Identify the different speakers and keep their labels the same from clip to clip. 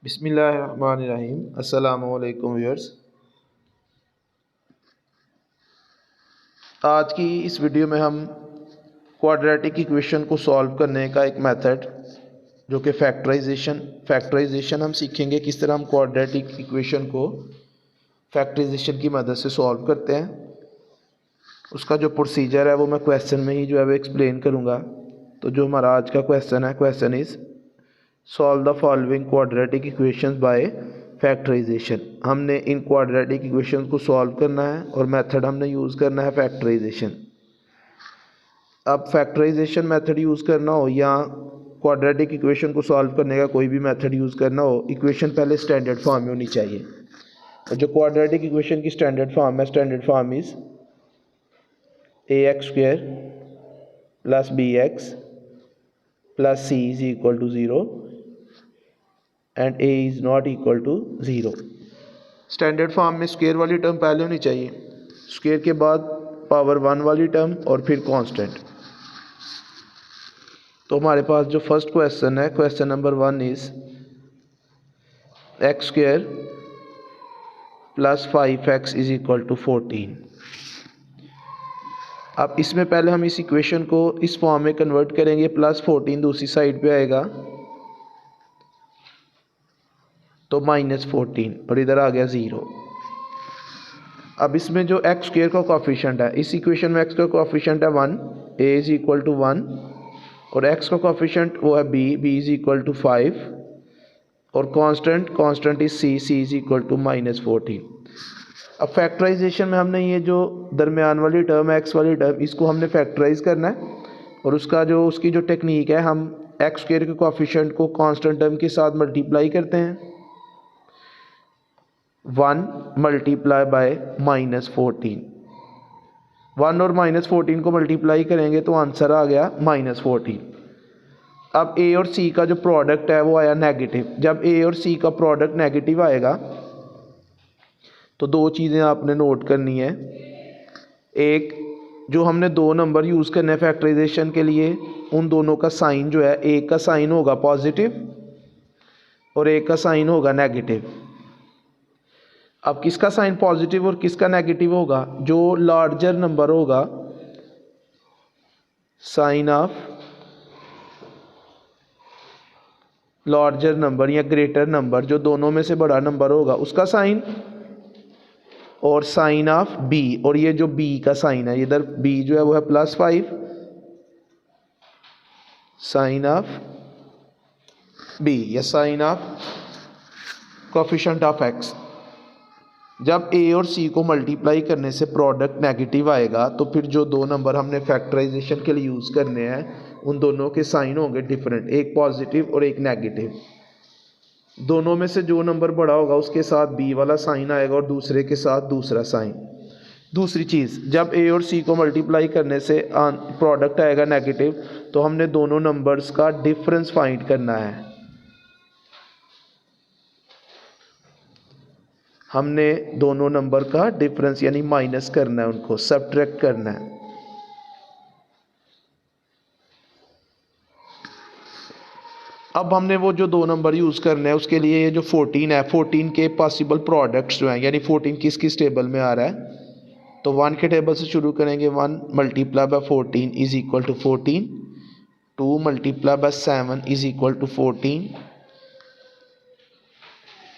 Speaker 1: बिस्मिल्लाहिर्रहमानिर्रहीम। अस्सलामुअलैकुम व्यूअर्स। आज की इस वीडियो में हम क्वाड्रेटिक इक्वेशन को सॉल्व करने का एक मेथड जो कि फैक्टराइजेशन हम सीखेंगे। किस तरह हम क्वाड्रेटिक इक्वेशन को फैक्टराइजेशन की मदद से सॉल्व करते हैं, उसका जो प्रोसीजर है वो मैं क्वेश्चन में ही जो है वो एक्सप्लेन करूँगा। तो जो हमारा आज का क्वेश्चन है, question is solve the following quadratic equations by factorisation. हमने इन क्वाड्रेटिक इक्वेशंस को सॉल्व करना है और मेथड हमने यूज़ करना है फैक्टराइजेशन। अब फैक्टराइजेशन मेथड यूज़ करना हो या क्वाड्रेटिक इक्वेशन को सॉल्व करने का कोई भी मेथड यूज़ करना हो, इक्वेशन पहले स्टैंडर्ड फॉर्म में होनी चाहिए। और जो क्वाड्रेटिक इक्वेशन की स्टैंडर्ड फॉर्म है, standard form is ax² + bx + c is equal to 0 and a is not equal to 0। Standard form में स्क्वायर वाली टर्म पहले होनी चाहिए, स्क्वायर के बाद पावर 1 वाली टर्म और फिर कांस्टेंट। तो हमारे पास जो फर्स्ट क्वेश्चन है, question number 1 is x² + 5x is equal to 14। अब इसमें पहले हम इस इक्वेशन को इस फॉर्म में कन्वर्ट करेंगे। +14 दूसरी साइड पे आएगा तो -14 और इधर आ गया 0। अब इसमें जो x² का कोफिशिएंट है, इस इक्वेशन में x का कोफिशिएंट है 1, a इज़ इक्वल टू 1, और x का कोफिशिएंट वो है b इज़ इक्वल टू 5, और constant is c is equal to -14। अब फैक्टराइजेशन में हमने ये जो दरमियान वाली टर्म है, x वाली टर्म, इसको हमने फैक्टराइज करना है। और उसकी जो टेक्निक है, हम x² के कोफिशिएंट को कांस्टेंट टर्म के साथ मल्टीप्लाई करते हैं। 1 मल्टीप्लाई बाय -14, 1 और -14 को मल्टीप्लाई करेंगे तो आंसर आ गया -14। अब a और c का जो प्रोडक्ट है वो आया नेगेटिव। जब a और c का प्रोडक्ट नेगेटिव आएगा तो दो चीज़ें आपने नोट करनी है। एक, जो हमने दो नंबर यूज़ करने हैं फैक्टराइजेशन के लिए, उन दोनों का साइन जो है, एक का साइन होगा पॉजिटिव और एक का साइन होगा नेगेटिव। अब किसका साइन पॉजिटिव और किसका नेगेटिव होगा? जो लार्जर नंबर होगा, साइन ऑफ लार्जर नंबर या ग्रेटर नंबर, जो दोनों में से बड़ा नंबर होगा उसका साइन, और साइन ऑफ b, और ये जो b का साइन है, इधर b जो है वो है +5, साइन ऑफ b या sign of coefficient of x। जब a और c को मल्टीप्लाई करने से प्रोडक्ट नेगेटिव आएगा तो फिर जो दो नंबर हमने फैक्टराइजेशन के लिए यूज़ करने हैं उन दोनों के साइन होंगे डिफरेंट, एक पॉजिटिव और एक नेगेटिव। दोनों में से जो नंबर बड़ा होगा उसके साथ b वाला साइन आएगा और दूसरे के साथ दूसरा साइन। दूसरी चीज़, जब a और c को मल्टीप्लाई करने से प्रोडक्ट आएगा नेगेटिव तो हमने दोनों नंबर्स का डिफरेंस फाइंड करना है। हमने दोनों नंबर का डिफरेंस यानी माइनस करना है, उनको सब्ट्रैक्ट करना है। अब हमने वो जो दो नंबर यूज़ करने हैं उसके लिए ये जो 14 है, 14 के पॉसिबल प्रोडक्ट्स जो हैं, यानी 14 किस किस टेबल में आ रहा है, तो 1 के टेबल से शुरू करेंगे। 1 multiply by 14 is equal to 14, 2 multiply by 7 is equal to 14,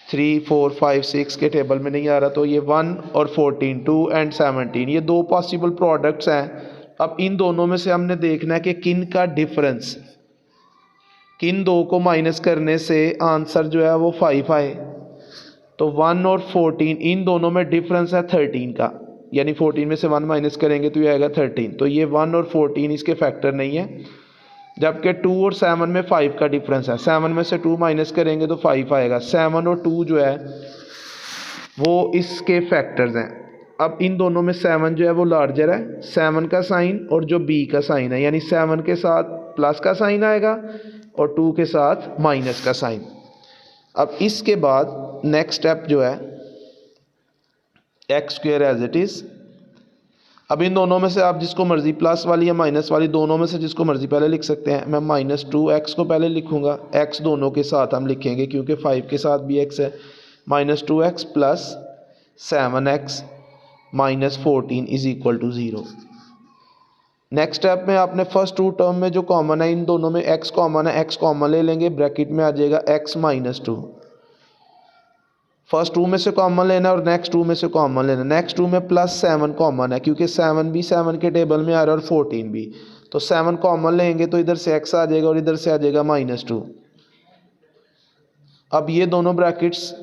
Speaker 1: 3, 4, 5, 6 के टेबल में नहीं आ रहा, तो ये 1 और 14, 2 एंड 17, ये दो पॉसिबल प्रोडक्ट्स हैं। अब इन दोनों में से हमने देखना है कि किन का डिफरेंस, किन दो को माइनस करने से आंसर जो है वो 5 आए। तो 1 और 14, इन दोनों में डिफरेंस है 13 का, यानी 14 में से 1 माइनस करेंगे तो ये आएगा 13। तो ये 1 और 14 इसके फैक्टर नहीं है। जबकि 2 और 7 में 5 का डिफरेंस है, 7 में से 2 माइनस करेंगे तो 5 आएगा। 7 और 2 जो है वो इसके फैक्टर्स हैं। अब इन दोनों में 7 जो है वो लार्जर है, 7 का साइन और जो b का साइन है, यानी 7 के साथ प्लस का साइन आएगा और 2 के साथ माइनस का साइन। अब इसके बाद नेक्स्ट स्टेप जो है, x² एज इट इज़। अब इन दोनों में से आप जिसको मर्जी प्लस वाली या माइनस वाली दोनों में से जिसको मर्जी पहले लिख सकते हैं। मैं -2x को पहले लिखूंगा, x दोनों के साथ हम लिखेंगे क्योंकि 5 के साथ भी x है। -2x plus 7x minus 14 is equal to 0। Next step में आपने फर्स्ट टू टर्म में जो कॉमन है, इन दोनों में x कॉमन है, x कॉमन ले लेंगे, ब्रैकेट में आ जाएगा x -2। फर्स्ट टू में से कॉमन लेना है और नेक्स्ट टू में से कॉमन लेना। नेक्स्ट टू में +7 कॉमन है क्योंकि 7 भी 7 के टेबल में आ रहा है और 14 भी, तो 7 कॉमन लेंगे तो इधर से x आ जाएगा और इधर से आ जाएगा -2। अब ये दोनों ब्रैकेट्स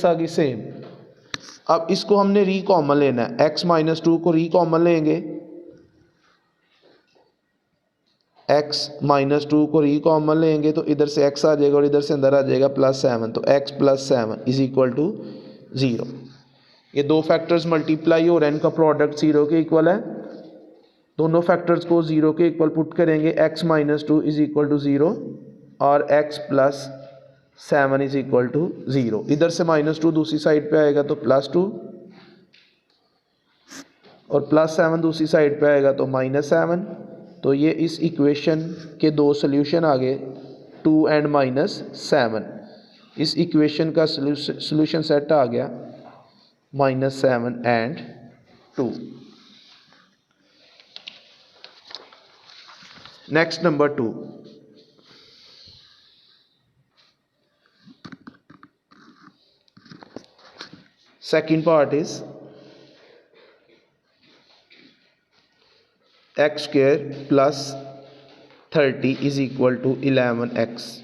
Speaker 1: आ गई सेम। अब इसको हमने री कॉमन लेना है, x -2 को री कॉमन लेंगे, x -2 को री कॉमन लेंगे तो इधर से x आ जाएगा और इधर से अंदर आ जाएगा +7, तो x + 7 इज इक्वल टू 0। ये दो फैक्टर्स मल्टीप्लाई हो रहे हैं, इनका प्रोडक्ट 0 के इक्वल है। दोनों फैक्टर्स को 0 के इक्वल पुट करेंगे, x -2 इज इक्वल टू 0 और x + 7 इज इक्वल टू 0। इधर से -2 दूसरी साइड पे आएगा तो +2 और +7 दूसरी साइड पे आएगा तो -7। तो ये इस इक्वेशन के दो सोल्यूशन आ गए, 2 एंड -7। इस इक्वेशन का सोल्यूशन सेट आ गया -7 and 2। Next number 2, second part is x² + 30 is equal to 11x।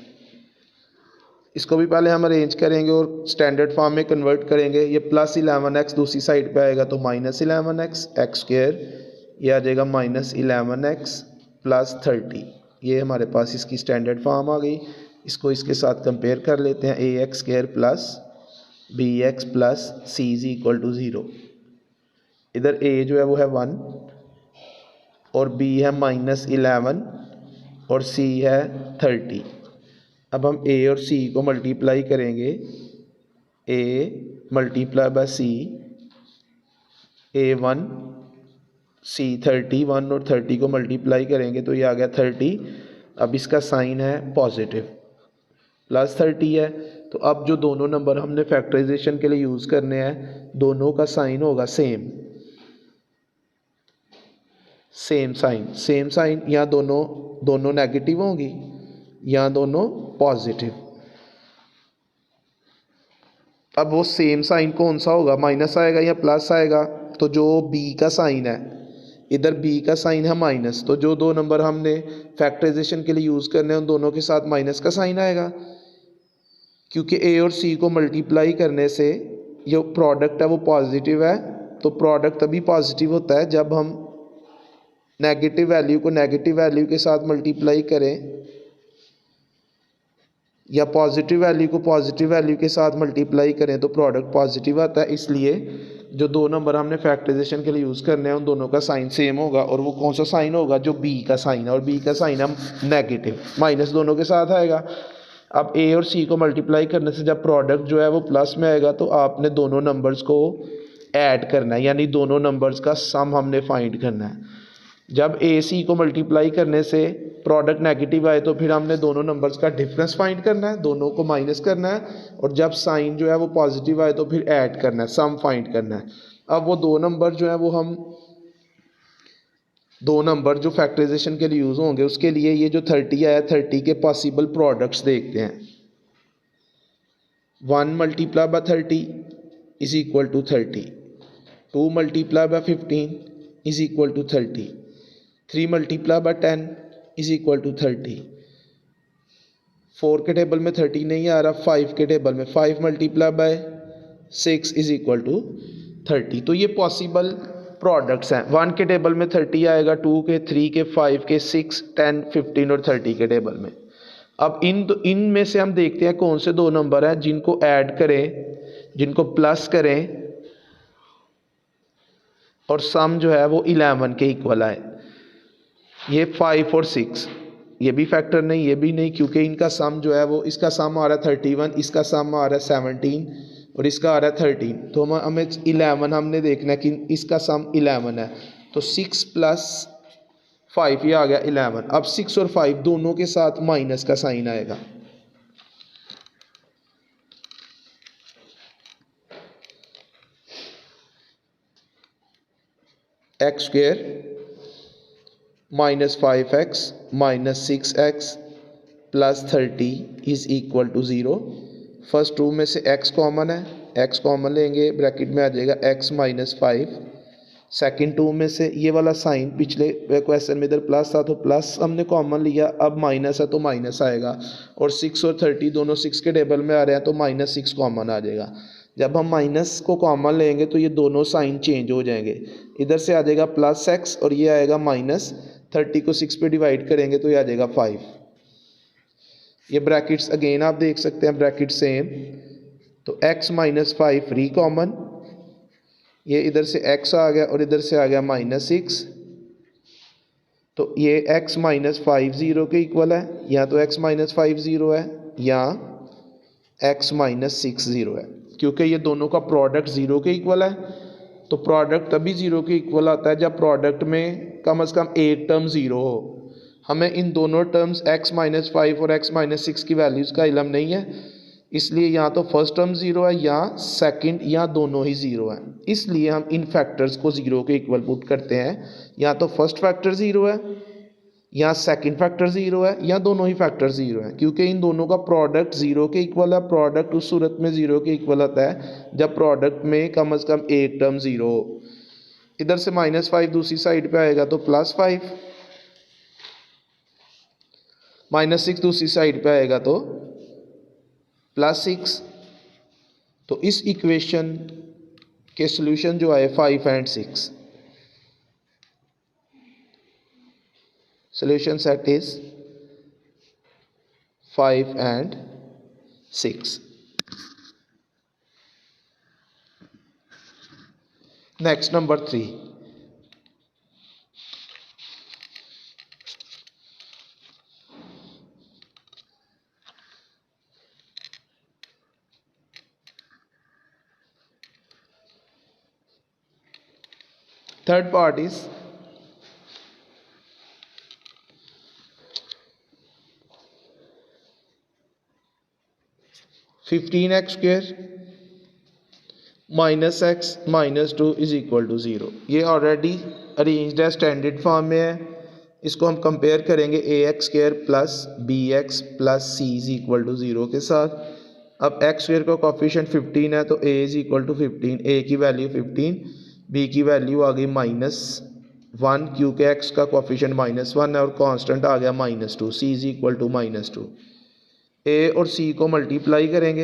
Speaker 1: इसको भी पहले हम अरेंज करेंगे और स्टैंडर्ड फॉर्म में कन्वर्ट करेंगे। ये +11x दूसरी साइड पे आएगा तो -11x, x² ये आ जाएगा -11x + 30। ये हमारे पास इसकी स्टैंडर्ड फॉर्म आ गई। इसको इसके साथ कंपेयर कर लेते हैं, ax² + bx + c is equal to 0। इधर a जो है वो है 1 और b है -11 और c है 30। अब हम a और c को मल्टीप्लाई करेंगे, a × c, a1 c 30, 1 और 30 को मल्टीप्लाई करेंगे तो ये आ गया 30। अब इसका साइन है पॉजिटिव, +30 है। तो अब जो दोनों नंबर हमने फैक्टराइजेशन के लिए यूज़ करने हैं, दोनों का साइन होगा सेम साइन। यहाँ दोनों नेगेटिव होंगी, यहाँ दोनों पॉजिटिव। अब वो सेम साइन कौन सा होगा, माइनस आएगा या प्लस आएगा? तो जो b का साइन है, इधर b का साइन है माइनस, तो जो दो नंबर हमने फैक्टराइजेशन के लिए यूज़ करने हैं उन दोनों के साथ माइनस का साइन आएगा, क्योंकि a और c को मल्टीप्लाई करने से जो प्रोडक्ट है वो पॉजिटिव है। तो प्रोडक्ट तभी पॉजिटिव होता है जब हम नेगेटिव वैल्यू को नेगेटिव वैल्यू के साथ मल्टीप्लाई करें या पॉजिटिव वैल्यू को पॉजिटिव वैल्यू के साथ मल्टीप्लाई करें तो प्रोडक्ट पॉजिटिव आता है। इसलिए जो दो नंबर हमने फैक्टराइजेशन के लिए यूज़ करने हैं उन दोनों का साइन सेम होगा, और वो कौन सा साइन होगा, जो b का साइन है, और b का साइन हम नेगेटिव, माइनस दोनों के साथ आएगा। अब a और c को मल्टीप्लाई करने से जब प्रोडक्ट जो है वो प्लस में आएगा तो आपने दोनों नंबर्स को ऐड करना है, यानी दोनों नंबर्स का सम हमने फाइंड करना है। जब a c को मल्टीप्लाई करने से प्रोडक्ट नेगेटिव आए तो फिर हमने दोनों नंबर्स का डिफरेंस फाइंड करना है, दोनों को माइनस करना है, और जब साइन जो है वो पॉजिटिव आए तो फिर ऐड करना है, सम फाइंड करना है। अब वो दो नंबर जो है वो हम दो नंबर जो फैक्टराइजेशन के लिए यूज़ होंगे उसके लिए ये जो 30 आया 30 के पॉसिबल प्रोडक्ट्स देखते हैं। 1 × 30 is equal to 30, 2 × 15 is equal to 30, 3 × 10 is equal to 30। 4 के टेबल में 30 नहीं आ रहा, 5 के टेबल में 5 × 6 इज इक्वल टू 30। तो ये पॉसिबल प्रोडक्ट्स हैं। 1 के टेबल में 30 आएगा, 2 के, 3 के, 5 के, 6, 10, 15 और 30 के टेबल में। अब इन में से हम देखते हैं कौन से दो नंबर हैं जिनको ऐड करें, जिनको प्लस करें और सम जो है वो 11 के इक्वल आए। ये 5 और 6, ये भी फैक्टर नहीं, ये भी नहीं, क्योंकि इनका सम जो है वो, इसका सम आ रहा है 31, इसका सम आ रहा है 17 और इसका आ रहा है 13, तो हमें 11 हमने देखना है कि इसका सम 11 है, तो 6 प्लस 5 ये आ गया 11। अब 6 और 5 दोनों के साथ माइनस का साइन आएगा, X square minus 5x minus 6x plus 30 is equal to 0। First two में से x कॉमन है, x कॉमन लेंगे, ब्रैकेट में आ जाएगा x माइनस 5। सेकेंड टू में से ये वाला साइन पिछले क्वेश्चन में इधर प्लस था तो प्लस हमने कॉमन लिया, अब माइनस है तो माइनस आएगा, और 6 और 30 दोनों 6 के टेबल में आ रहे हैं तो माइनस 6 कॉमन आ जाएगा। जब हम माइनस को कॉमन लेंगे तो ये दोनों साइन चेंज हो जाएंगे, इधर से आ जाएगा प्लस x और ये आएगा माइनस 30 को 6 पे डिवाइड करेंगे तो ये आ जाएगा 5। ये ब्रैकेट्स अगेन आप देख सकते हैं, ब्रैकेट सेम, तो x माइनस 5 फ्री कॉमन, ये इधर से x आ गया और इधर से आ गया माइनस 6, तो ये x माइनस 5 0 के इक्वल है, या तो x माइनस 5 0 है या x माइनस 6 0 है, क्योंकि ये दोनों का प्रोडक्ट 0 के इक्वल है। तो प्रोडक्ट तभी 0 के इक्वल आता है जब प्रोडक्ट में कम से कम एक टर्म 0 हो। हमें इन दोनों टर्म्स x माइनस 5 और x माइनस 6 की वैल्यूज़ का इल्म नहीं है, इसलिए या तो फर्स्ट टर्म 0 है या सेकंड, या दोनों ही 0 है। इसलिए हम इन फैक्टर्स को 0 के इक्वल पुट करते हैं, या तो फर्स्ट फैक्टर 0 है या सेकंड फैक्टर 0 है या दोनों ही फैक्टर 0 है, क्योंकि इन दोनों का प्रोडक्ट 0 के इक्वल है। प्रोडक्ट उस सूरत में 0 के इक्वल आता है जब प्रोडक्ट में कम से कम एक टर्म 0 हो। इधर से माइनस 5 दूसरी साइड पे आएगा तो प्लस 5, माइनस 6 दूसरी साइड पे आएगा तो प्लस 6। तो इस इक्वेशन के सॉल्यूशन जो आए 5 and 6, solution set is 5 and 6. Next, number 3. Third part is 15x square minus x minus 2 is equal to 0। ये ऑलरेडी अरेंज्ड है, स्टैंडर्ड फॉर्म में है। इसको हम कंपेयर करेंगे ax square plus bx plus c is equal to 0 के साथ। अब x स्क्वेयर का कोफिशिएंट 15 है तो a is equal to 15, a की वैल्यू 15, b की वैल्यू आ गई -1 क्योंकि x का कोफिशिएंट -1 है और कांस्टेंट आ गया -2, c is equal to -2। a और c को मल्टीप्लाई करेंगे,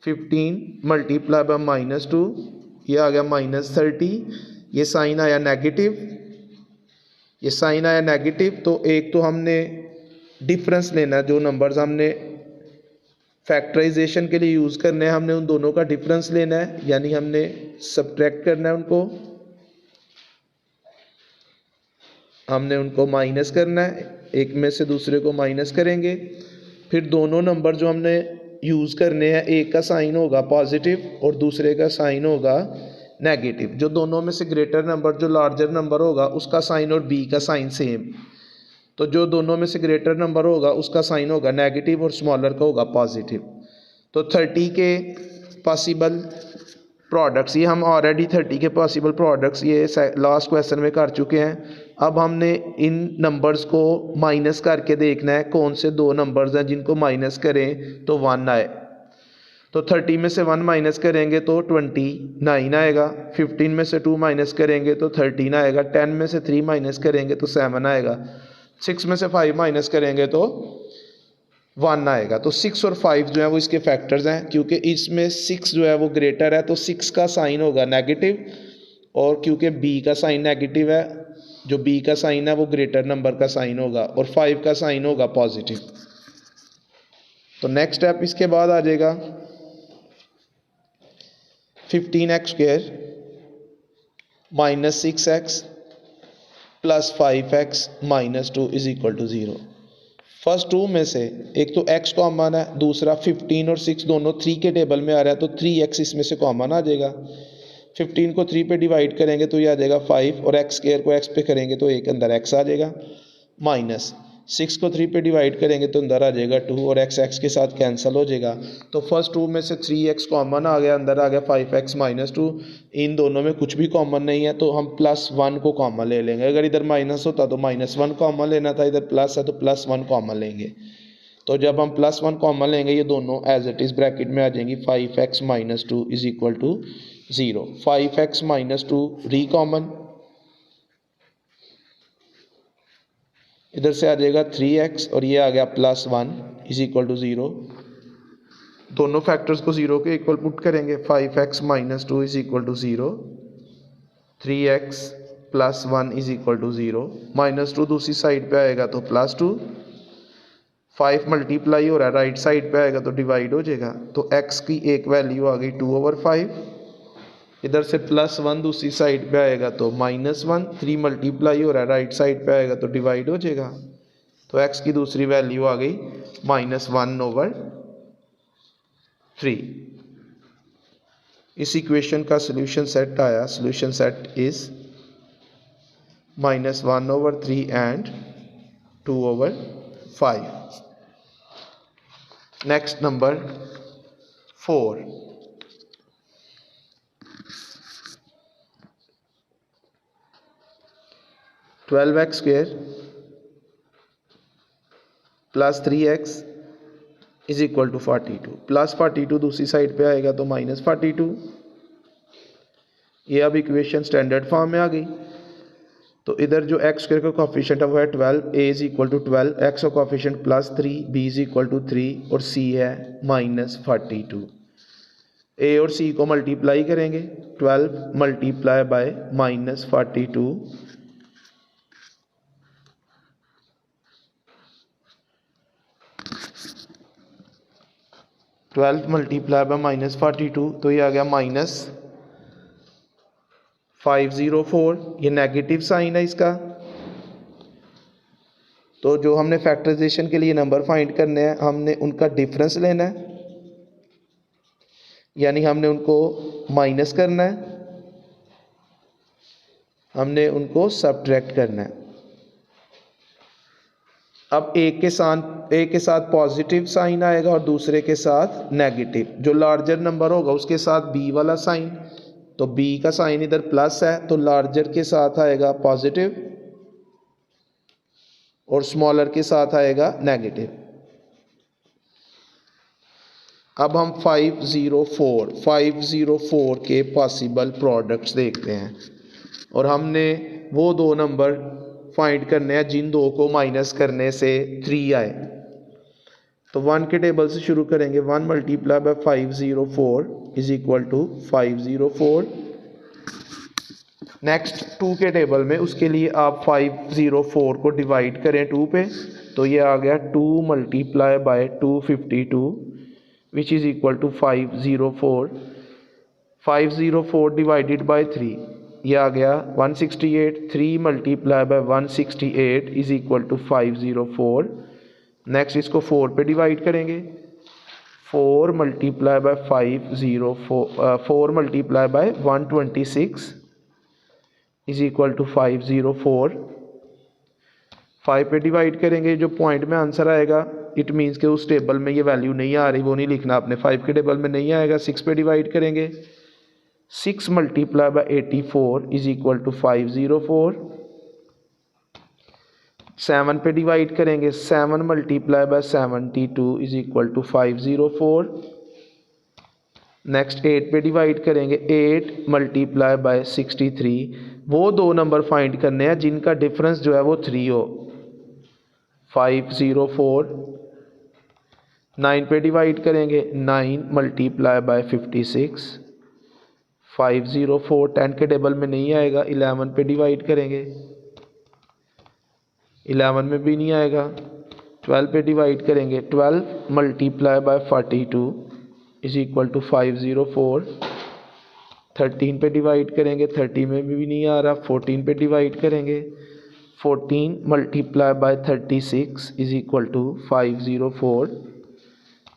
Speaker 1: 15 मल्टीप्लाई बाय -2, ये आ गया -30, ये साइन आया नेगेटिव, ये साइन आया नेगेटिव। तो एक तो हमने डिफरेंस लेना है, जो नंबर्स हमने फैक्टराइजेशन के लिए यूज़ करने हैं हमने उन दोनों का डिफरेंस लेना है, यानी हमने सब्ट्रैक्ट करना है उनको, हमने उनको माइनस करना है, एक में से दूसरे को माइनस करेंगे। फिर दोनों नंबर जो हमने यूज़ करने हैं, एक का साइन होगा पॉजिटिव और दूसरे का साइन होगा नेगेटिव। जो दोनों में से ग्रेटर नंबर, जो लार्जर नंबर होगा, उसका साइन और बी का साइन सेम, तो जो दोनों में से ग्रेटर नंबर होगा उसका साइन होगा नेगेटिव और स्मॉलर का होगा पॉजिटिव। तो 30 के पॉसिबल प्रोडक्ट्स, ये हम ऑलरेडी 30 के पॉसिबल प्रोडक्ट्स ये लास्ट क्वेश्चन में कर चुके हैं। अब हमने इन नंबर्स को माइनस करके देखना है कौन से दो नंबर्स हैं जिनको माइनस करें तो 1 आए। तो 30 में से 1 माइनस करेंगे तो 29 आएगा, 15 में से 2 माइनस करेंगे तो 13 आएगा, 10 में से 3 माइनस करेंगे तो 7 आएगा, 6 में से 5 माइनस करेंगे तो 1 आएगा। तो 6 और 5 जो है वो इसके फैक्टर्स हैं, क्योंकि इसमें 6 जो है वो ग्रेटर है तो 6 का साइन होगा नेगेटिव, और क्योंकि b का साइन नेगेटिव है, जो b का साइन है वो ग्रेटर नंबर का साइन होगा, और 5 का साइन होगा पॉजिटिव। तो नेक्स्ट स्टेप इसके बाद आ जाएगा 15x square minus 6x plus 5x minus 2 is equal to 0। First two में से एक तो x कॉमन है, दूसरा 15 और 6 दोनों 3 के टेबल में आ रहा है, तो 3x इसमें से कॉमन आ जाएगा। 15 को 3 पे डिवाइड करेंगे तो ये आ जाएगा 5 और x स्क्वायर को x पे करेंगे तो एक अंदर x आ जाएगा, माइनस 6 को 3 पे डिवाइड करेंगे तो अंदर आ जाएगा 2 और x के साथ कैंसिल हो जाएगा। तो फर्स्ट टू में से 3x कॉमन आ गया, अंदर आ गया 5x माइनस 2। इन दोनों में कुछ भी कॉमन नहीं है तो हम +1 को कॉमन ले लेंगे। अगर इधर माइनस होता तो -1 कॉमन लेना था, इधर प्लस है तो +1 कॉमन लेंगे। तो जब हम +1 कॉमन लेंगे ये दोनों एज इट इज़ ब्रैकेट में आ जाएंगी। 5x minus 2 is equal to 0। 5x minus 2 री कॉमन, इधर से आ जाएगा 3x और ये आ गया +1 इज इक्वल टू 0। दोनों फैक्टर्स को 0 के इक्वल पुट करेंगे। 5x minus 2 is equal to 0, 3x plus 1 is equal to 0, -2 दूसरी साइड पे आएगा तो +2, 5 मल्टीप्लाई हो रहा है राइट साइड पे आएगा तो डिवाइड हो जाएगा। तो x की एक वैल्यू आ गई 2/5, इधर से +1 दूसरी साइड पे आएगा तो -1, 3 मल्टीप्लाई हो रहा है राइट साइड पे आएगा तो डिवाइड हो जाएगा। तो x की दूसरी वैल्यू आ गई -1/3। इस इक्वेशन का सोल्यूशन सेट आया, solution set is -1/3 and 2/5। Next number 4, 12x square plus 3x is equal to 42, +42 दूसरी साइड पे आएगा तो -42। ये अब इक्वेशन स्टैंडर्ड फॉर्म में आ गई। तो इधर जो x स्क्वायर का कोफिशिएंट है वो है 12, a is equal to 12, x का coefficient +3, b is equal to 3 और c है -42। a और c को मल्टीप्लाई करेंगे, 12 मल्टीप्लाई बाय -42, 12 मल्टीप्लाई बाय -42 तो ये आ गया -504। ये नेगेटिव साइन है इसका। तो जो हमने फैक्टराइजेशन के लिए नंबर फाइंड करने हैं, हमने उनका डिफरेंस लेना है, यानी हमने उनको माइनस करना है, हमने उनको सब्ट्रैक्ट करना है। अब एक के साथ पॉजिटिव साइन आएगा और दूसरे के साथ नेगेटिव। जो लार्जर नंबर होगा उसके साथ b वाला साइन, तो b का साइन इधर प्लस है तो लार्जर के साथ आएगा पॉजिटिव और स्मॉलर के साथ आएगा नेगेटिव। अब हम 504 के पॉसिबल प्रोडक्ट्स देखते हैं और हमने वो दो नंबर फाइंड करने हैं जिन दो को माइनस करने से 3 आए। तो 1 के टेबल से शुरू करेंगे। 1 multiply by 504 is equal to 504। Next 2 के टेबल में, उसके लिए आप 504 को डिवाइड करें 2 पे, तो ये आ गया 2 multiply by 252 which is equal to 504। 504 divided by 3, ये आ गया 168। 3 multiply by 168 is equal to 504। Next इसको 4 पे डिवाइड करेंगे। 4 multiply by 4 multiply by 126 is equal to 504। 5 पे डिवाइड करेंगे, जो पॉइंट में आंसर आएगा इट मीन्स कि उस टेबल में ये वैल्यू नहीं आ रही, वो नहीं लिखना आपने। 5 के टेबल में नहीं आएगा। 6 पे डिवाइड करेंगे। 6 multiply by 84 is equal to 504। 7 पे डिवाइड करेंगे। 7 multiply by 72 is equal to 504। Next 8 पे डिवाइड करेंगे। 8 मल्टीप्लाई बाय 63। वो दो नंबर फाइंड करने हैं जिनका डिफरेंस जो है वो 3 हो। 504। 9 पे डिवाइड करेंगे। 9 मल्टीप्लाई बाय 56। 504 10 के टेबल में नहीं आएगा। 11 पे डिवाइड करेंगे। 11 में भी नहीं आएगा। 12 पे डिवाइड करेंगे। 12 multiply by 42 is equal to 504। 13 पे डिवाइड करेंगे। 30 में भी नहीं आ रहा। 14 पे डिवाइड करेंगे। 14 multiply by 36 is equal to 504।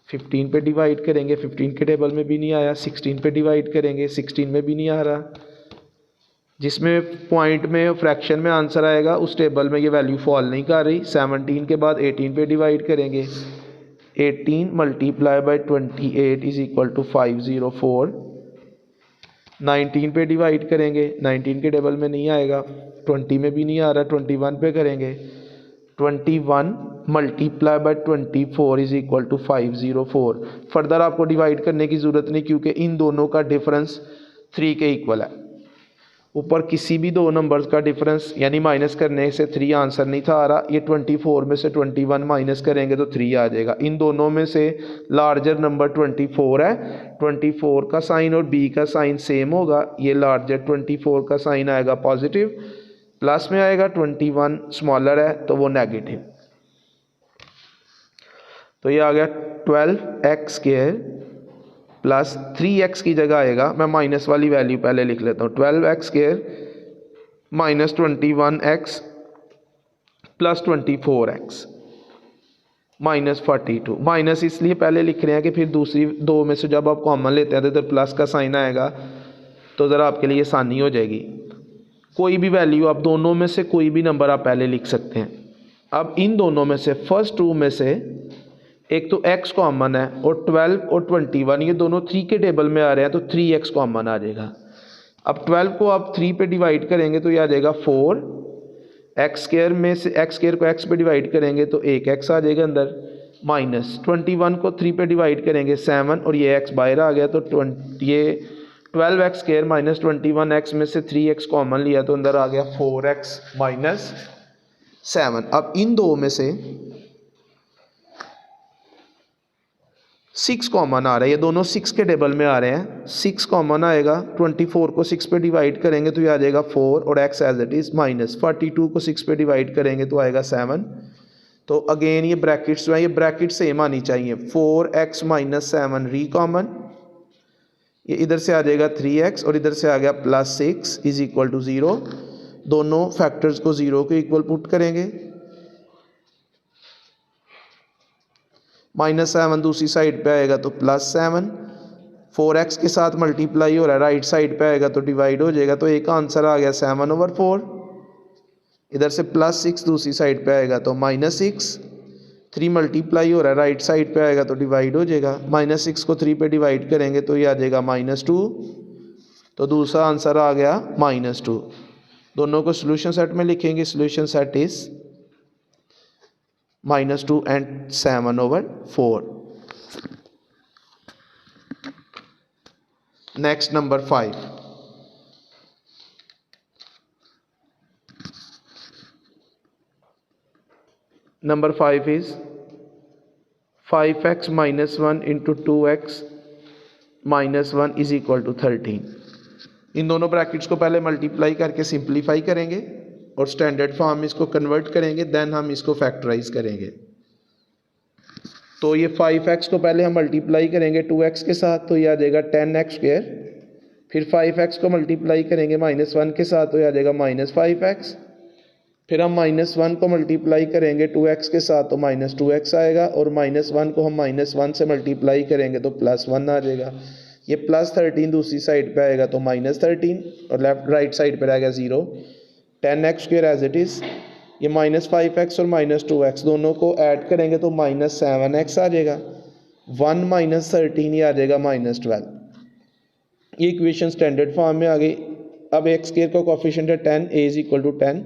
Speaker 1: 15 पे डिवाइड करेंगे, 15 के टेबल में भी नहीं आया। 16 पे डिवाइड करेंगे, 16 में भी नहीं आ रहा। जिसमें पॉइंट में फ्रैक्शन में आंसर आएगा उस टेबल में ये वैल्यू फॉल नहीं कर रही। 17 के बाद 18 पे डिवाइड करेंगे, 18 multiply by 28 is equal to 504। 19 पे डिवाइड करेंगे, 19 के टेबल में नहीं आएगा, 20 में भी नहीं आ रहा। 21 पे करेंगे, 21 multiply by 24 is equal to 504। Further आपको डिवाइड करने की ज़रूरत नहीं क्योंकि इन दोनों का डिफरेंस 3 के इक्वल है। ऊपर किसी भी दो नंबर्स का डिफरेंस यानी माइनस करने से 3 आंसर नहीं था आ रहा। ये 24 में से 21 माइनस करेंगे तो 3 आ जाएगा। इन दोनों में से लार्जर नंबर 24 है। 24 का साइन और बी का साइन सेम होगा। ये लार्जर 24 का साइन आएगा पॉजिटिव, प्लस में आएगा। 21 स्मॉलर है तो वो नेगेटिव। तो ये आ गया 12x² प्लस 3x की जगह आएगा, मैं माइनस वाली वैल्यू पहले लिख लेता हूँ। 12x² minus 21x plus 24x minus 42। Minus इसलिए पहले लिख रहे हैं कि फिर दूसरी दो में से जब आप कॉमन लेते हैं तो इधर प्लस का साइन आएगा तो ज़रा आपके लिए आसानी हो जाएगी। कोई भी वैल्यू आप दोनों में से कोई भी नंबर आप पहले लिख सकते हैं। अब इन दोनों में से फर्स्ट टू में से एक तो x कॉमन है और 12 और 21 ये दोनों 3 के टेबल में आ रहे हैं तो 3x कॉमन आ जाएगा। अब 12 को आप 3 पे डिवाइड करेंगे तो ये आ जाएगा 4। x² में से x² को x पे डिवाइड करेंगे तो 1x आ जाएगा अंदर, माइनस 21 को 3 पे डिवाइड करेंगे 7 और ये x बाहर आ गया तो ये 12x² माइनस 21x में से 3x कॉमन लिया तो अंदर आ गया 4x माइनस 7। अब इन दो में से 6 कॉमन आ रहा है, ये दोनों 6 के टेबल में आ रहे हैं। 6 कॉमन आएगा, 24 को 6 पे डिवाइड करेंगे तो ये आ जाएगा 4 और x as it is minus 42 को 6 पे डिवाइड करेंगे तो आएगा 7। तो अगेन ये ब्रैकेट्स जो है ये ब्रैकेट सेम आनी चाहिए। 4x माइनस 7 री कॉमन, ये इधर से आ जाएगा 3x और इधर से आ गया प्लस 6 इज इक्वल टू 0। दोनों फैक्टर्स को 0 के इक्वल पुट करेंगे। माइनस 7 दूसरी साइड पे आएगा तो प्लस 7। 4x के साथ मल्टीप्लाई हो रहा है, राइट साइड पे आएगा तो डिवाइड हो जाएगा। तो एक आंसर आ गया 7/4। इधर से प्लस 6 दूसरी साइड पे आएगा तो माइनस 6। 3 मल्टीप्लाई हो रहा है, राइट साइड पे आएगा तो डिवाइड हो जाएगा। माइनस 6 को 3 पे डिवाइड करेंगे तो ये आ जाएगा -2। तो दूसरा आंसर आ गया -2। दोनों को सोल्यूशन सेट में लिखेंगे। Solution set is -2 and 7/4। Next, number 5. Number 5 is 5x minus 1 into 2x minus 1 is equal to 13। इन दोनों ब्रैकेट्स को पहले मल्टीप्लाई करके सिंप्लीफाई करेंगे और स्टैंडर्ड फॉर्म में इसको कन्वर्ट करेंगे, देन हम इसको फैक्टराइज करेंगे। तो ये 5x को पहले हम मल्टीप्लाई करेंगे 2x के साथ तो ये आ जाएगा 10x²। फिर 5x को मल्टीप्लाई करेंगे -1 के साथ तो ये आ जाएगा -5x। फिर हम -1 को मल्टीप्लाई करेंगे 2x के साथ तो -2x आएगा और -1 को हम -1 से मल्टीप्लाई करेंगे तो +1 आ जाएगा। ये +13 दूसरी साइड पे आएगा तो -13 और लेफ्ट राइट साइड पे रहेगा 0। 10x² as it is. ये -5x और -2x दोनों को ऐड करेंगे तो -7x आ जाएगा। 1 - 13 ये आ जाएगा -12। ये इक्वेशन स्टैंडर्ड फॉर्म में आ गई। अब x² का कोफिशिएंट है 10, a is equal to 10,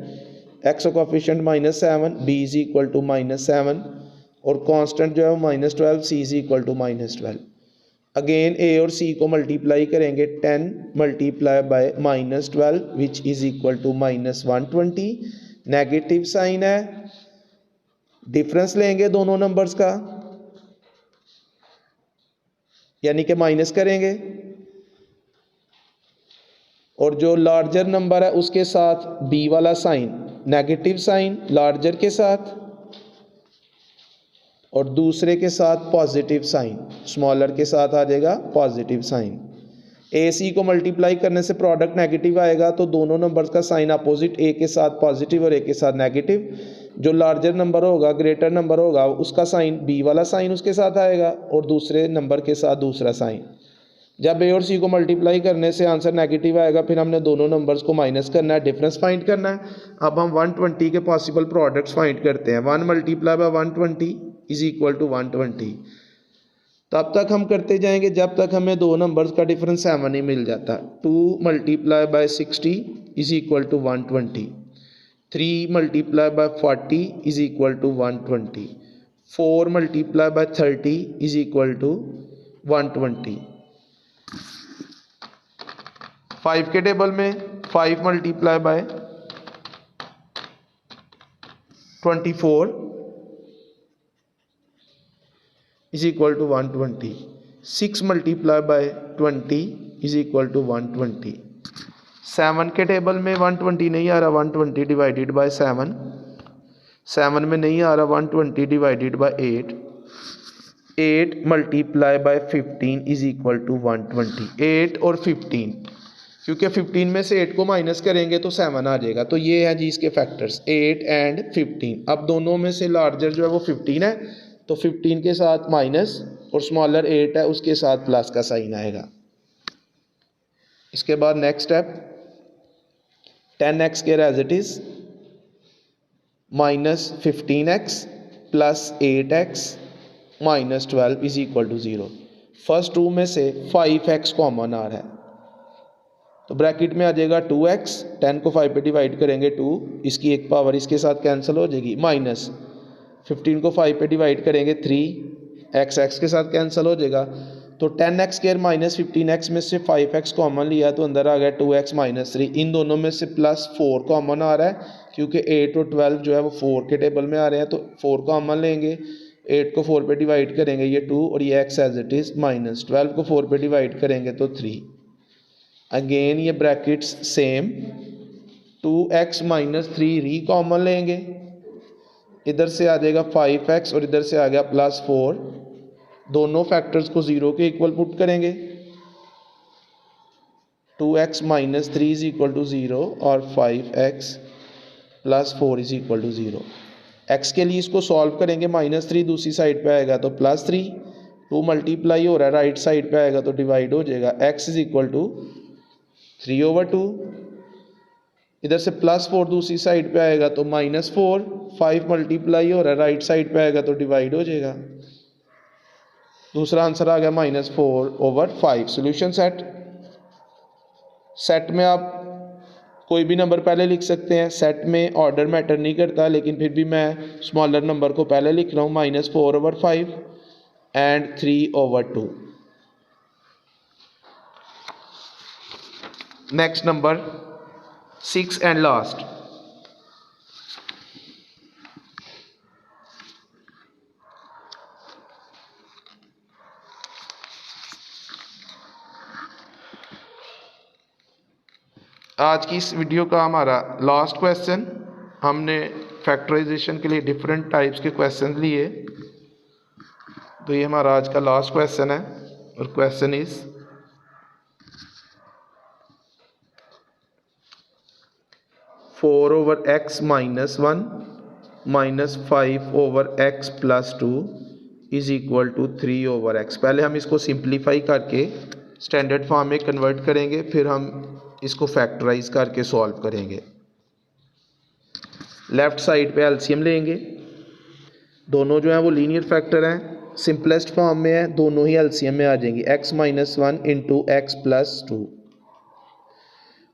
Speaker 1: x का coefficient -7, b is equal to -7 और कांस्टेंट जो है वो -12, c is equal to -12। Again a और c को मल्टीप्लाई करेंगे 10 multiply by -12 which is equal to -120। Negative sign है, डिफरेंस लेंगे दोनों नंबर्स का यानी कि माइनस करेंगे और जो लार्जर नंबर है उसके साथ b वाला साइन नेगेटिव साइन लार्जर के साथ और दूसरे के साथ पॉजिटिव साइन स्मॉलर के साथ आ जाएगा पॉजिटिव साइन। ए सी को मल्टीप्लाई करने से प्रोडक्ट नेगेटिव आएगा, तो दोनों नंबर्स का साइन अपोजिट, ए के साथ पॉजिटिव और ए के साथ नेगेटिव। जो लार्जर नंबर होगा, ग्रेटर नंबर होगा, उसका साइन बी वाला साइन उसके साथ आएगा और दूसरे नंबर के साथ दूसरा साइन। जब ए और सी को मल्टीप्लाई करने से आंसर नेगेटिव आएगा, फिर हमने दोनों नंबर्स को माइनस करना है, डिफरेंस फाइंड करना है। अब हम 120 के पॉसिबल प्रोडक्ट्स फाइंड करते हैं। 1 multiply by 120 is equal to 120। तब तक हम करते जाएंगे जब तक हमें दो नंबर्स का डिफरेंस 7 ही मिल जाता। 2 multiply by 60 is equal to 120। 3 multiply by 40 is equal to 120। 4 multiply by 30 is equal to 120। 5 के टेबल में 5 multiply by 24 is equal to 120. 6 multiplied by 20 is equal to 120. 7 के टेबल में 120 नहीं आ रहा, 120 डिवाइडेड बाय 7। 7 में नहीं आ रहा, 120 divided by 8। 8 multiply by 15 is equal to 120। 8 और 15, क्योंकि 15 में से 8 को माइनस करेंगे तो 7 आ जाएगा। तो ये है जी इसके फैक्टर्स 8 एंड 15। अब दोनों में से लार्जर जो है वो 15 है, तो 15 के साथ माइनस और स्मॉलर 8 है उसके साथ प्लस का साइन आएगा। इसके बाद नेक्स्ट स्टेप 10x के as it is minus 15x plus 8x minus 12 is equal to 0। First 2 में से 5x कॉमन आ रहा है, तो ब्रैकेट में आ जाएगा 2x। 10 को 5 पे डिवाइड करेंगे 2, इसकी एक पावर इसके साथ कैंसिल हो जाएगी, माइनस 15 को 5 पे डिवाइड करेंगे 3, x के साथ कैंसिल हो जाएगा। तो 10x स्क्वायर माइनस 15x में से 5x कॉमन लिया तो अंदर आ गया 2x माइनस 3। इन दोनों में से प्लस 4 कॉमन आ रहा है, क्योंकि 8 और 12 जो है वो 4 के टेबल में आ रहे हैं, तो 4 कॉमन लेंगे। 8 को 4 पे डिवाइड करेंगे ये 2 और ये x as it is minus 12 को 4 पे डिवाइड करेंगे तो 3। अगेन ये ब्रैकेट्स सेम, 2x माइनस 3 री कॉमन लेंगे, इधर से आ जाएगा 5x और इधर से आ गया प्लस 4। दोनों फैक्टर्स को 0 के इक्वल पुट करेंगे, 2x minus 3 is equal to 0 और 5x plus 4 is equal to 0। x के लिए इसको सॉल्व करेंगे, माइनस 3 दूसरी साइड पे आएगा तो प्लस 3। 2 मल्टीप्लाई हो रहा है, राइट साइड पे आएगा तो डिवाइड हो जाएगा। x is equal to 3/2। इधर से प्लस 4 दूसरी साइड पे आएगा तो माइनस 4। 5 मल्टीप्लाई हो रहा है, राइट साइड पे आएगा तो डिवाइड हो जाएगा। दूसरा आंसर आ गया -4/5। Solution set. सेट में आप कोई भी नंबर पहले लिख सकते हैं, सेट में ऑर्डर मैटर नहीं करता, लेकिन फिर भी मैं स्मॉलर नंबर को पहले लिख रहा हूँ, -4/5 and 3/2। Next number 6 and last. आज की इस वीडियो का हमारा लास्ट क्वेश्चन, हमने फैक्टराइजेशन के लिए डिफरेंट टाइप्स के क्वेश्चन लिए, तो ये हमारा आज का लास्ट क्वेश्चन है और question is 4/x minus 1 minus 5/x plus 2 is equal to 3/x। पहले हम इसको सिंप्लीफाई करके स्टैंडर्ड फॉर्म में कन्वर्ट करेंगे, फिर हम इसको फैक्टराइज करके सॉल्व करेंगे। लेफ्ट साइड पे एलसीएम लेंगे, दोनों जो हैं वो लीनियर फैक्टर हैं, सिंपलेस्ट फॉर्म में है, दोनों ही एलसीएम में आ जाएंगी। x minus 1 into x plus 2,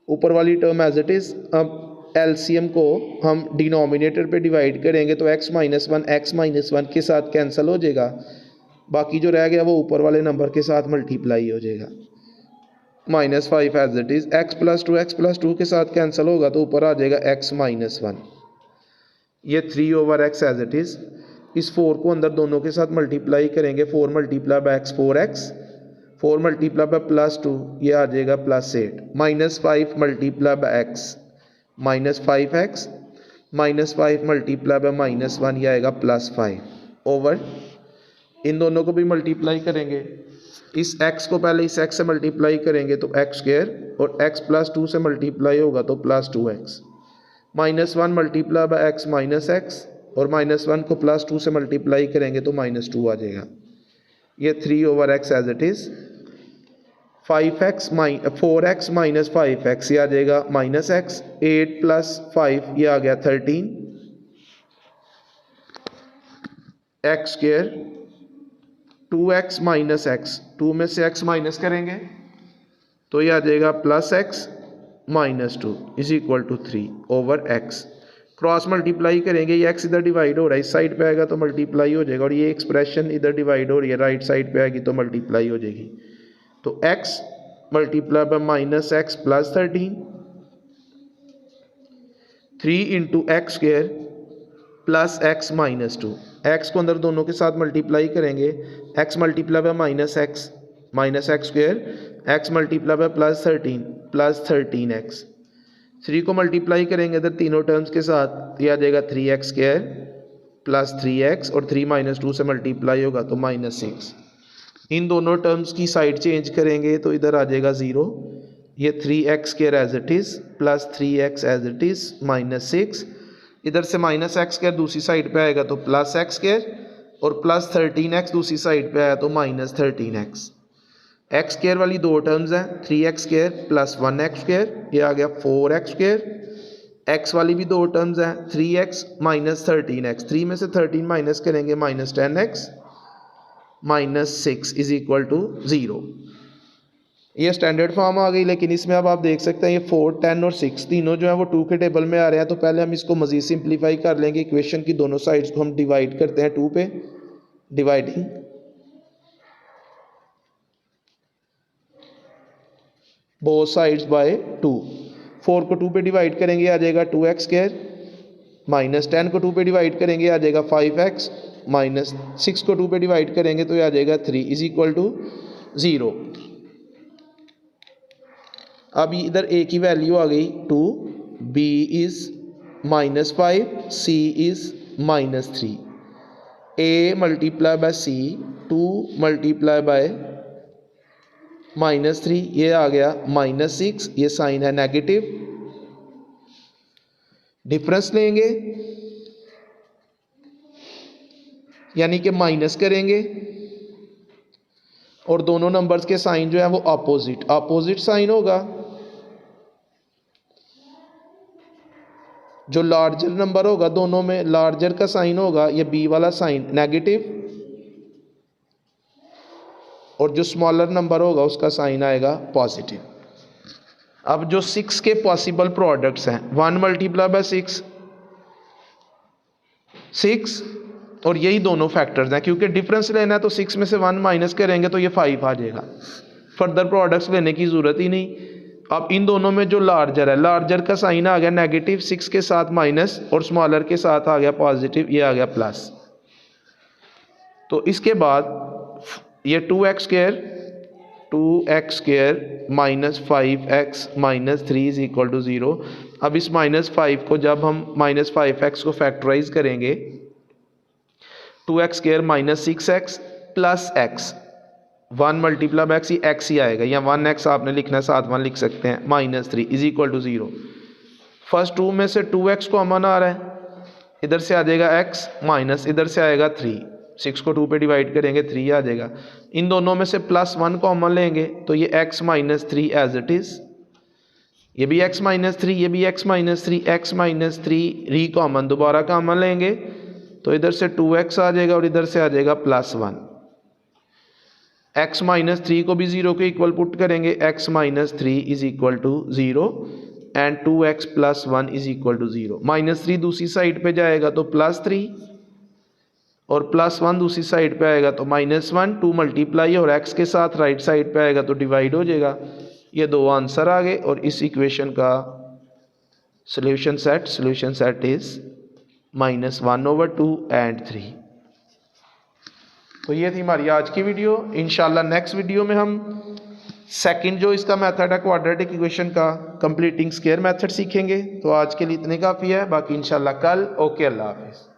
Speaker 1: ऊपर वाली टर्म एज इट इज़। अब एलसीएम को हम डिनोमिनेटर पे डिवाइड करेंगे तो x माइनस 1 के साथ कैंसिल हो जाएगा, बाकी जो रह गया वो ऊपर वाले नंबर के साथ मल्टीप्लाई हो जाएगा। -5 as it is, x plus 2 के साथ कैंसिल होगा तो ऊपर आ जाएगा x माइनस 1। ये 3/x एज इट इज़। इस 4 को अंदर दोनों के साथ मल्टीप्लाई करेंगे, 4 multiply bye x 4x, 4 multiply bye plus 2 ये आ जाएगा +8। -5 multiply bye x -5x, -5 multiply bye -1 ये आएगा +5 ओवर, इन दोनों को भी मल्टीप्लाई करेंगे इस x को पहले इस x से मल्टीप्लाई करेंगे तो x स्क्वायर, और x प्लस 2 से मल्टीप्लाई होगा तो plus 2x, -1 multiply bye x minus x, और -1 को प्लस 2 से मल्टीप्लाई करेंगे तो -2 आ जाएगा। ये 3/x as it is. 4x minus 5x ये आ जाएगा -x, 8 प्लस 5 ये आ गया 13, x square, 2x minus x, 2 में से x माइनस करेंगे तो ये आ जाएगा plus x minus 2 is equal to 3/x। Cross multiply करेंगे, ये x इधर डिवाइड हो रहा है, इस साइड पे आएगा तो मल्टीप्लाई हो जाएगा, और ये एक्सप्रेशन इधर डिवाइड हो रही है, राइट साइड पे आएगी तो मल्टीप्लाई हो जाएगी। तो x multiply by -x plus 13, 3 into x square plus x minus 2, x को अंदर दोनों के साथ मल्टीप्लाई करेंगे, x multiply by -x minus x square, x multiply by plus 13x, 3 को मल्टीप्लाई करेंगे इधर तीनों टर्म्स के साथ, यह आ जाएगा 3x स्क्वायर प्लस 3x, और 3 माइनस 2 से मल्टीप्लाई होगा तो -6। इन दोनों टर्म्स की साइड चेंज करेंगे तो इधर आ जाएगा 0, ये 3x square as it is plus 3x as it is -6, इधर से -x स्क्वायर दूसरी साइड पे आएगा तो प्लस x स्क्वायर, और प्लस 13x दूसरी साइड पे आया तो -13x। x स्क्वायर वाली दो टर्म्स हैं, 3x square plus 1x square, ये आ गया 4x स्क्वायर। x वाली भी दो टर्म्स हैं, 3x माइनस 13x, 3 में से 13 माइनस करेंगे -10x -6 इज इक्वल टू 0। ये स्टैंडर्ड फॉर्म आ गई, लेकिन इसमें अब आप देख सकते हैं ये 4, 10 और 6 तीनों जो है वो 2 के टेबल में आ रहे हैं। तो पहले हम इसको मज़ीद सिंप्लीफाई कर लेंगे, इक्वेशन की दोनों साइड्स को हम डिवाइड करते हैं 2 पे, डिवाइडिंग बोथ साइड्स बाय 2। 4 को 2 पे डिवाइड करेंगे आ जाएगा 2x स्क्वायर, -10 को 2 पे डिवाइड करेंगे आ जाएगा 5x, -6 को 2 पे डिवाइड करेंगे तो ये आ जाएगा 3 इज इक्वल टू 0। अब इधर a की वैल्यू आ गई 2, b is -5, c is -3, a multiply by c, 2 multiply bye -3 ये आ गया -6, ये साइन है नेगेटिव, डिफरेंस लेंगे यानी कि माइनस करेंगे, और दोनों नंबर्स के साइन जो है वो अपोजिट साइन होगा। जो लार्जर नंबर होगा दोनों में लार्जर का साइन होगा ये b वाला साइन नेगेटिव, और जो स्मॉलर नंबर होगा उसका साइन आएगा पॉजिटिव। अब जो 6 के पॉसिबल प्रोडक्ट्स हैं, 1 मल्टीप्लाई बाय 6 और यही दोनों फैक्टर्स हैं, क्योंकि डिफरेंस लेना है तो 6 में से 1 माइनस करेंगे तो ये 5 आ जाएगा, फर्दर प्रोडक्ट्स लेने की ज़रूरत ही नहीं। अब इन दोनों में जो लार्जर है, लार्जर का साइन आ गया नेगेटिव, 6 के साथ माइनस, और स्मॉलर के साथ आ गया पॉजिटिव, ये आ गया प्लस। तो इसके बाद ये 2x square minus 5x minus 3 is equal to 0। अब इस -5 को जब हम -5x को फैक्टराइज करेंगे, 2x square minus 6x plus x, 1 multiply bye x ही आएगा, या 1x आपने लिखना है, साथ 1 लिख सकते हैं, -3 इज इक्वल टू 0। फर्स्ट 2 में से 2x कॉमन आ रहा है, इधर से आ जाएगा x माइनस इधर से आएगा 3, 6 को 2 पे डिवाइड करेंगे 3 आ जाएगा। इन दोनों में से +1 कॉमन लेंगे तो ये x minus 3 as it is, ये भी x माइनस 3, ये भी x माइनस 3, x माइनस 3 री कॉमन दोबारा कॉमन लेंगे तो इधर से 2x आ जाएगा और इधर से आ जाएगा +1। x माइनस 3 को भी 0 के इक्वल पुट करेंगे, x minus 3 is equal to 0 and 2x plus 1 is equal to 0। -3 दूसरी साइड पे जाएगा तो +3 और +1 दूसरी साइड पे आएगा तो -1, 2 मल्टीप्लाई और x के साथ राइट साइड पे आएगा तो डिवाइड हो जाएगा। ये दो आंसर आ गए और इस इक्वेशन का सॉल्यूशन सेट इज -1/2 एंड 3। तो ये थी हमारी आज की वीडियो। इंशाल्लाह नेक्स्ट वीडियो में हम सेकंड जो इसका मेथड है क्वाड्रेटिक इक्वेशन का, कंप्लीटिंग स्क्वायर मेथड सीखेंगे। तो आज के लिए इतने काफ़ी है, बाकी इंशाल्लाह कल। ओके, अल्लाह हाफिज़।